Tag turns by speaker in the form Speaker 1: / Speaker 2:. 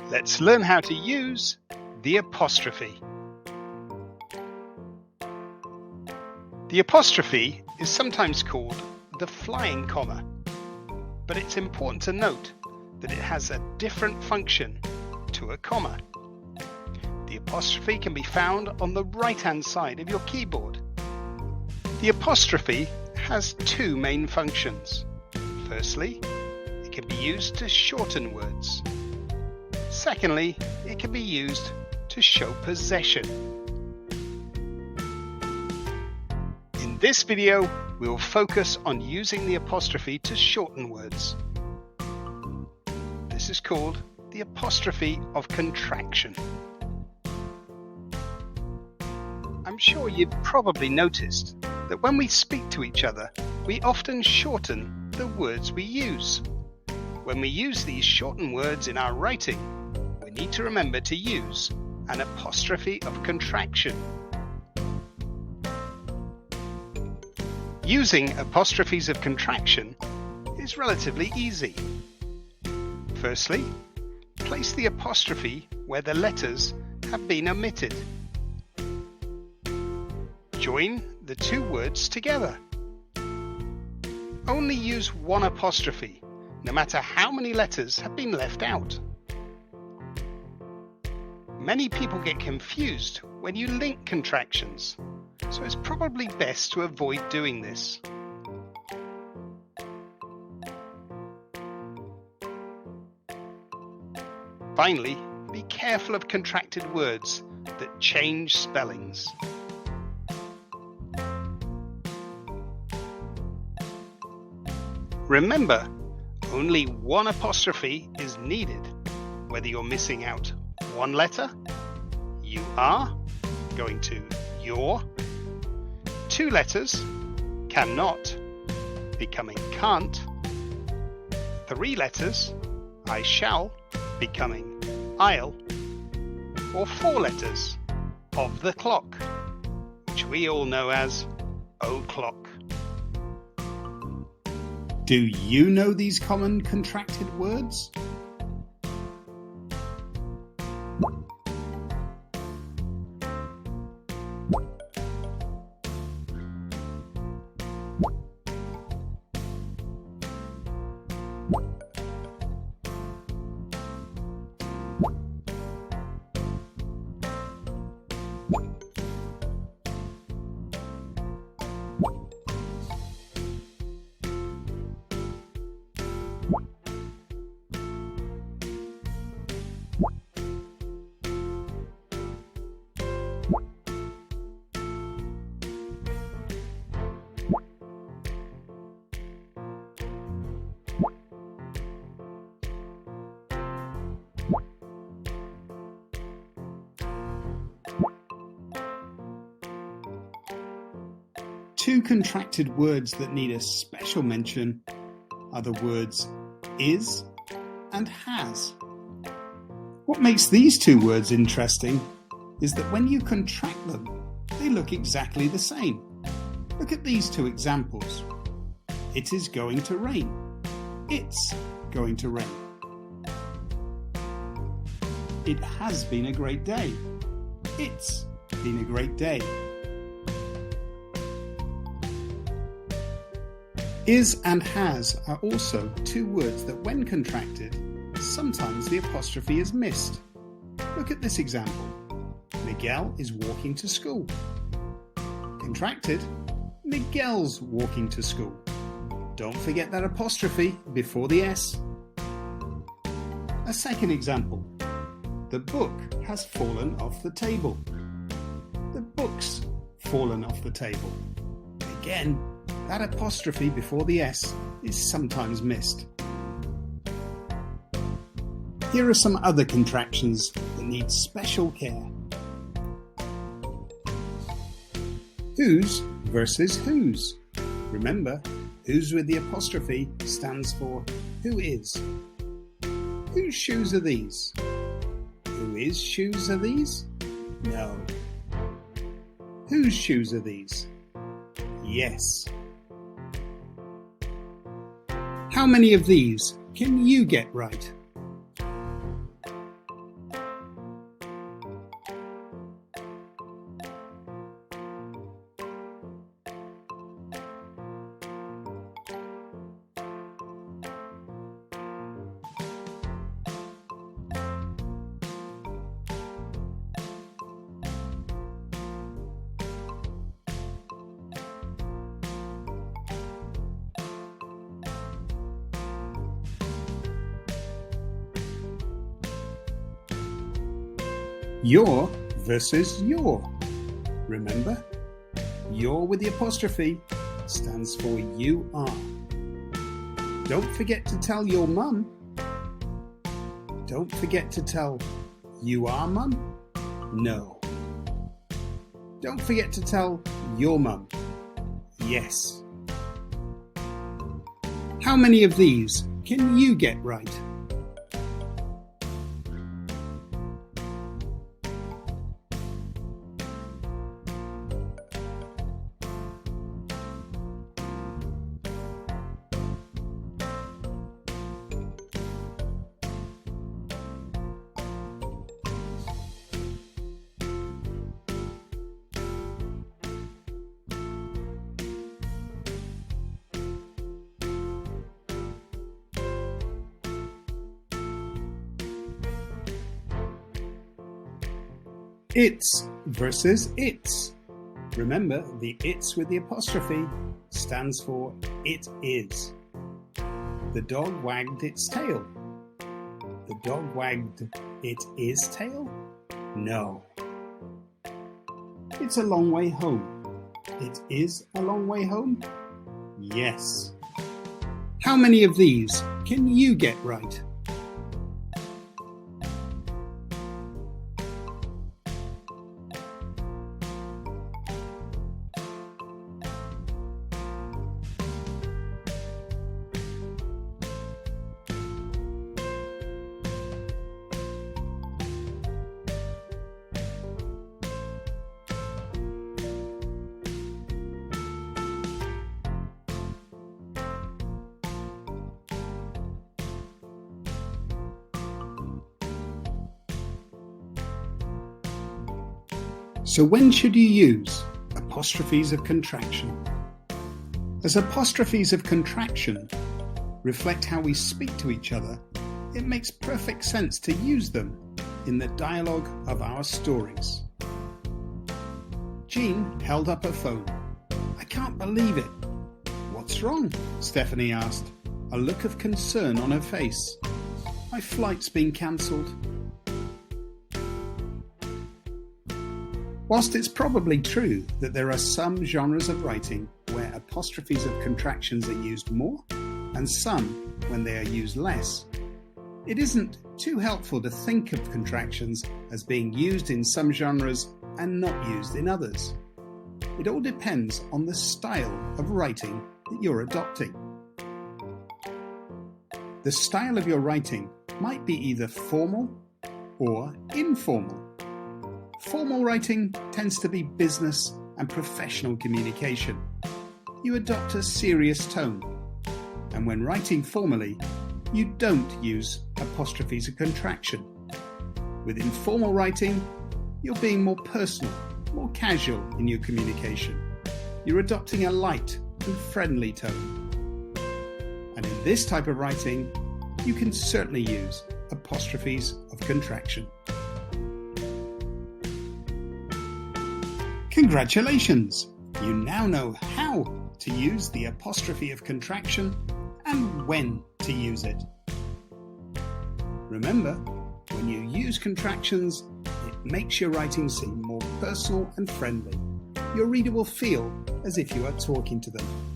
Speaker 1: Let's learn how to use the apostrophe. The apostrophe is sometimes called the flying comma, but it's important to note that it has a different function to a comma. The apostrophe can be found on the right-hand side of your keyboard. The apostrophe has two main functions. Firstly, it can be used to shorten words. Secondly, it can be used to show possession. In this video, we will focus on using the apostrophe to shorten words. This is called the apostrophe of contraction. I'm sure you've probably noticed that when we speak to each other, we often shorten the words we use. When we use these shortened words in our writing, we need to remember to use an apostrophe of contraction. Using apostrophes of contraction is relatively easy. Firstly, place the apostrophe where the letters have been omitted. Join the two words together. Only use one apostrophe, no matter how many letters have been left out. Many people get confused when you link contractions, so it's probably best to avoid doing this. Finally, be careful of contracted words that change spellings. Remember, only one apostrophe is needed, whether you're missing out one letter, you are, going to your, two letters, cannot, becoming can't, three letters, I shall, becoming I'll, or four letters, of the clock, which we all know as o'clock.
Speaker 2: Do you know these common contracted words? Two contracted words that need a special mention are the words is and has. What makes these two words interesting is that when you contract them, they look exactly the same. Look at these two examples. It is going to rain. It's going to rain. It has been a great day. It's been a great day. Is and has are also two words that when contracted, sometimes the apostrophe is missed. Look at this example. Miguel is walking to school. Contracted, Miguel's walking to school. Don't forget that apostrophe before the S. A second example. The book has fallen off the table. The book's fallen off the table. Again, that apostrophe before the S is sometimes missed. Here are some other contractions that need special care. Whose versus whose. Remember, whose with the apostrophe stands for who is. Whose shoes are these? Who is shoes are these? No. Whose shoes are these? Yes. How many of these can you get right? Your versus your. Remember, your with the apostrophe stands for you are. Don't forget to tell your mum. Don't forget to tell you are mum. No. Don't forget to tell your mum. Yes. How many of these can you get right? It's versus its. Remember, the it's with the apostrophe stands for it is. The dog wagged its tail. The dog wagged it is tail? No. It's a long way home. It is a long way home? Yes. How many of these can you get right? So when should you use apostrophes of contraction? As apostrophes of contraction reflect how we speak to each other, it makes perfect sense to use them in the dialogue of our stories. Jean held up her phone. I can't believe it. What's wrong? Stephanie asked, a look of concern on her face. My flight's been cancelled. Whilst it's probably true that there are some genres of writing where apostrophes of contractions are used more, and some when they are used less, it isn't too helpful to think of contractions as being used in some genres and not used in others. It all depends on the style of writing that you're adopting. The style of your writing might be either formal or informal. Formal writing tends to be business and professional communication. You adopt a serious tone, and when writing formally, you don't use apostrophes of contraction. With informal writing, you're being more personal, more casual in your communication. You're adopting a light and friendly tone. And in this type of writing, you can certainly use apostrophes of contraction. Congratulations! You now know how to use the apostrophe of contraction and when to use it. Remember, when you use contractions, it makes your writing seem more personal and friendly. Your reader will feel as if you are talking to them.